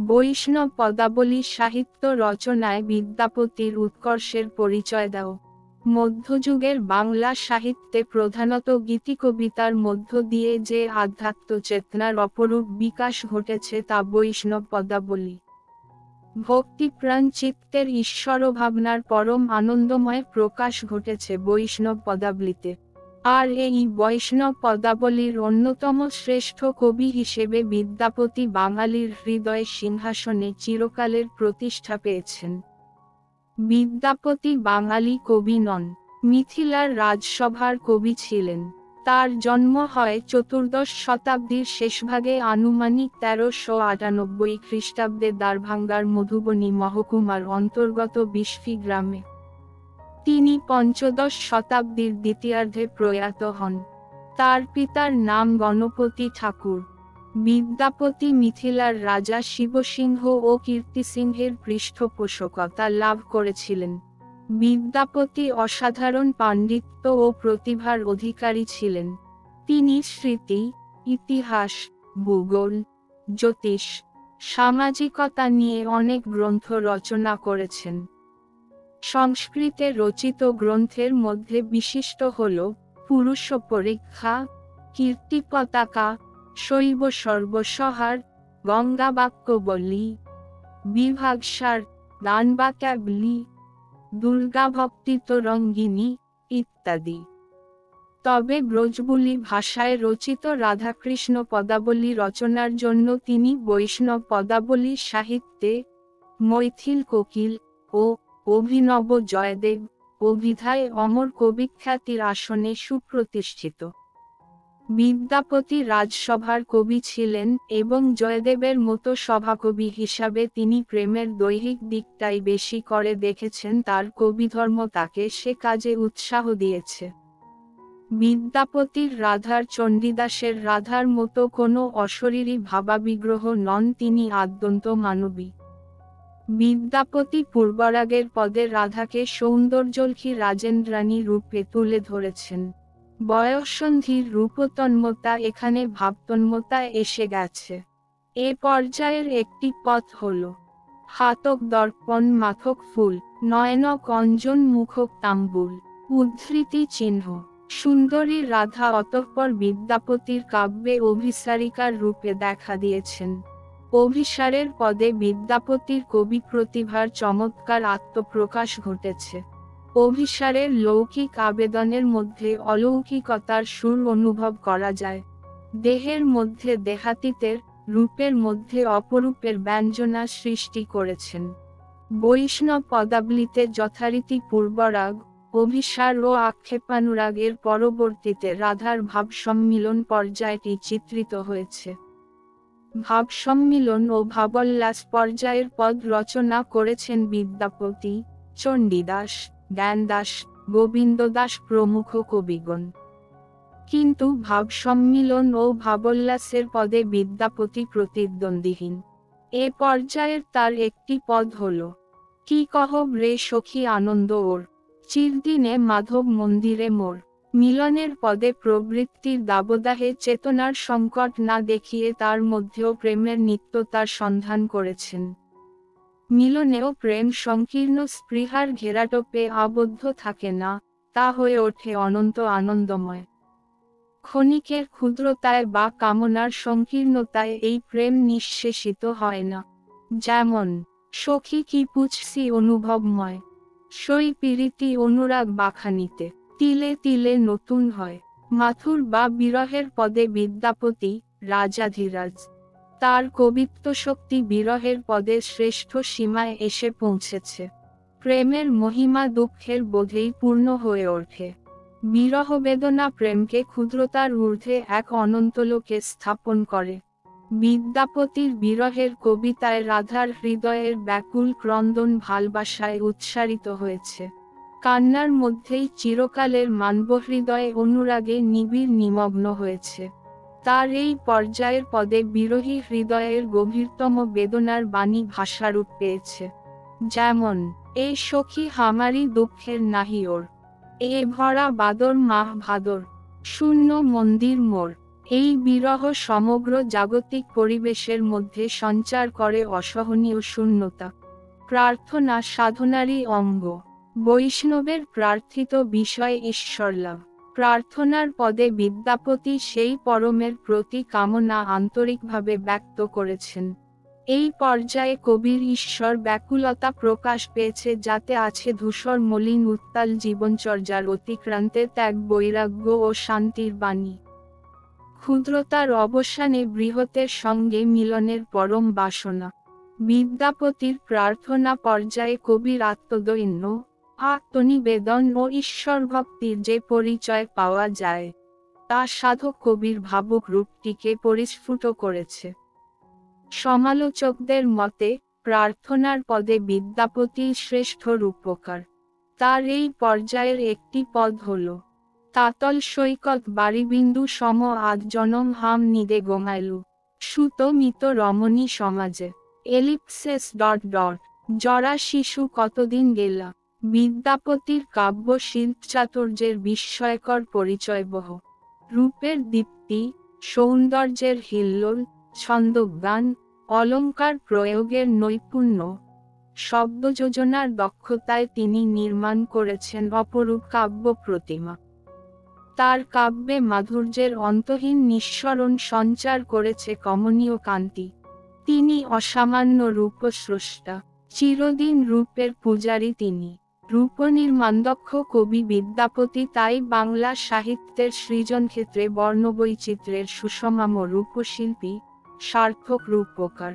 বৈষ্ণব পদাবলী সাহিত্য রচনায় বিদ্যাপতির উৎকর্ষের পরিচয় দাও। মধ্যযুগের বাংলা সাহিত্যে প্রধানত গীতিকবিতার মধ্য দিয়ে যে আধ্যাত্ম চেতনার অপরূপ বিকাশ ঘটেছে তা বৈষ্ণব পদাবলী। ভক্তিপ্রাণ চিত্তের ঈশ্বরভাবনার পরম আনন্দময় প্রকাশ ঘটেছে বৈষ্ণব পদাবলীতে। আর এই বৈষ্ণব পদাবলীর অন্যতম শ্রেষ্ঠ কবি হিসেবে বিদ্যাপতি বাঙালির হৃদয়ে সিংহাসনে চিরকালের প্রতিষ্ঠা পেয়েছেন। বিদ্যাপতি বাঙালি কবি নন, মিথিলার রাজসভার কবি ছিলেন। তার জন্ম হয় চতুর্দশ শতাব্দীর শেষভাগে আনুমানিক 1398 খ্রিস্টাব্দে দ্বারভাঙ্গার মধুবনী মহকুমার অন্তর্গত বিশফি গ্রামে। তিনি পঞ্চদশ শতাব্দীর দ্বিতীয়ার্ধে প্রয়াত হন। তার পিতার নাম গণপতি ঠাকুর। বিদ্যাপতি মিথিলার রাজা শিবসিংহ ও কীর্তিসিংহের পৃষ্ঠপোষকতা লাভ করেছিলেন। বিদ্যাপতি অসাধারণ পাণ্ডিত্য ও প্রতিভার অধিকারী ছিলেন। তিনি স্মৃতি, ইতিহাস, ভূগোল, জ্যোতিষ, সামাজিকতা নিয়ে অনেক গ্রন্থ রচনা করেছেন। সংস্কৃতে রচিত গ্রন্থের মধ্যে বিশিষ্ট হল পুরুষ পরীক্ষা, কীর্তি পতাকা, শৈব সর্বসহার, গঙ্গা বাক্যবলী, বিভাগসার, দানবাক্যাবলী, দুর্গা ভক্তি তরঙ্গিনী ইত্যাদি। তবে ব্রজবুলি ভাষায় রচিত রাধাকৃষ্ণ পদাবলী রচনার জন্য তিনি বৈষ্ণব পদাবলী সাহিত্যে মৈথিল কোকিল ও অভিনব জয়দেব অভিধায় অমর কবিখ্যাতির আসনে সুপ্রতিষ্ঠিত। বিদ্যাপতি রাজসভার কবি ছিলেন এবং জয়দেবের মতো সভাকবি হিসাবে তিনি প্রেমের দৈহিক দিকটাই বেশি করে দেখেছেন। তার কবিধর্ম তাকে সে কাজে উৎসাহ দিয়েছে। বিদ্যাপতির রাধার চণ্ডীদাসের রাধার মতো কোনো অশরীরী ভাবাবিগ্রহ নন, তিনি আদ্যন্ত মানবী। বিদ্যাপতি পূর্বরাগের পদে রাধাকে সৌন্দর্যলক্ষী রাজেন্দ্রাণী রূপে তুলে ধরেছেন। বয়ঃসন্ধির রূপতন্মতা এখানে ভাবতন্মতায় এসে গেছে। এ পর্যায়ের একটি পথ হল হাতক দর্পণ মাথক ফুল, নয়নক অঞ্জন মুখক তাম্বুল, উদ্ধৃতি চিহ্ন। সুন্দরী রাধা অতঃপর বিদ্যাপতির কাব্যে অভিসারিকার রূপে দেখা দিয়েছেন। অভিসারের পদে বিদ্যাপতির কবি প্রতিভার চমৎকার আত্মপ্রকাশ ঘটেছে। অভিসারের লৌকিক আবেদনের মধ্যে অলৌকিকতার সুর অনুভব করা যায়। দেহের মধ্যে দেহাতীতের, রূপের মধ্যে অপরূপের ব্যঞ্জনা সৃষ্টি করেছেন। বৈষ্ণব পদাবলীতে যথারীতি পূর্বরাগ, অভিসার ও আক্ষেপানুরাগের পরবর্তীতে রাধার ভাবসম্মিলন পর্যায়টি চিত্রিত হয়েছে। ভাবসম্মিলন ও ভাবোল্লাস পর্যায়ের পদ রচনা করেছেন বিদ্যাপতি, চণ্ডীদাস, জ্ঞানদাস, গোবিন্দদাস প্রমুখ কবিগণ। কিন্তু ভাবসম্মিলন ও ভাবোল্লাসের পদে বিদ্যাপতি প্রতিদ্বন্দ্বীহীন। এ পর্যায়ের তার একটি পদ হল কি কহব রে সখী আনন্দ ওর, চিরদিনে মাধব মন্দিরে মোর। মিলনের পদে প্রবৃত্তির দাবদাহে চেতনার সংকট না দেখিয়ে তার মধ্যেও প্রেমের নিত্যতার সন্ধান করেছেন। মিলনেও প্রেম সংকীর্ণ স্পৃহার ঘেরাটোপে আবদ্ধ থাকে না, তা হয়ে ওঠে অনন্ত আনন্দময়। ক্ষণিকের ক্ষুদ্রতায় বা কামনার সংকীর্ণতায় এই প্রেম নিঃশেষিত হয় না। যেমন সখী কি পুছসি অনুভবময়, সই পিরিতি অনুরাগ বাখানিতে, তিলে তিলে নতুন হয়। মাথুর বা বিরহের পদে বিদ্যাপতি, রাজাধিরাজ। তার কবিত্ব শক্তি বিরহের পদে শ্রেষ্ঠ সীমায় এসে পৌঁছেছে। প্রেমের মহিমা দুঃখের বোধেই পূর্ণ হয়ে ওঠে। বিরহ বেদনা প্রেমকে ক্ষুদ্রতার ঊর্ধ্বে এক অনন্তলোকে স্থাপন করে। বিদ্যাপতির বিরহের কবিতায় রাধার হৃদয়ের ব্যাকুল ক্রন্দন ভালবাসায় উচ্চারিত হয়েছে। কান্নার মধ্যেই চিরকালের মানবহৃদয়ে অনুরাগে নিবিড় নিমগ্ন হয়েছে। তার এই পর্যায়ের পদে বিরহী হৃদয়ের গভীরতম বেদনার বাণী ভাষারূপ পেয়েছে। যেমন এ সখী হামারি দুঃখের নাহি ওর, এ ভরা বাদর মাহ ভাদর, শূন্য মন্দির মোর, এই বিরহ সমগ্র জাগতিক পরিবেশের মধ্যে সঞ্চার করে অসহনীয় শূন্যতা। প্রার্থনা সাধনারই অঙ্গ। বৈষ্ণবের প্রার্থিত বিষয় ঈশ্বরলাভ। প্রার্থনার পদে বিদ্যাপতি সেই পরমের প্রতি কামনা আন্তরিকভাবে ব্যক্ত করেছেন। এই পর্যায়ে কবির ঈশ্বর ব্যাকুলতা প্রকাশ পেয়েছে, যাতে আছে ধূসর মলিন উত্তাল জীবনচর্যার অতিক্রান্তে ত্যাগ, বৈরাগ্য ও শান্তির বাণী। ক্ষুদ্রতার অবসানে বৃহতের সঙ্গে মিলনের পরম বাসনা। বিদ্যাপতির প্রার্থনা পর্যায়ে কবির আত্মদৈন্য, আত্মনিবেদন ও ঈশ্বরভক্তির যে পরিচয় পাওয়া যায়, তা সাধক কবির ভাবুক রূপটিকে পরিস্ফুট করেছে। সমালোচকদের মতে প্রার্থনার পদে বিদ্যাপতি শ্রেষ্ঠ রূপকার। তার এই পর্যায়ের একটি পদ হল, তাতল সৈকত বারিবিন্দু সম আদ জনম হাম নিদে গোমাইলু, সুত মিত রমণী সমাজে এলিপসেস জরা শিশু কতদিন গেলা। বিদ্যাপতির কাব্য শিল্পচাতুর্যের বিস্ময়কর পরিচয়বহ। রূপের দীপ্তি, সৌন্দর্যের হিল্লোল, ছন্দজ্ঞান, অলঙ্কার প্রয়োগের নৈপুণ্য, শব্দযোজনার দক্ষতায় তিনি নির্মাণ করেছেন অপরূপ কাব্য প্রতিমা। তার কাব্যে মাধুর্যের অন্তহীন নিঃসরণ সঞ্চার করেছে কমনীয় কান্তি। তিনি অসামান্য রূপস্রষ্টা, চিরদিন রূপের পূজারী তিনি। রূপনির্মাণদক্ষ কবি বিদ্যাপতি তাই বাংলা সাহিত্যের সৃজনক্ষেত্রে বর্ণবৈচিত্র্যের সুষমাম রূপশিল্পী, সার্থক রূপকার।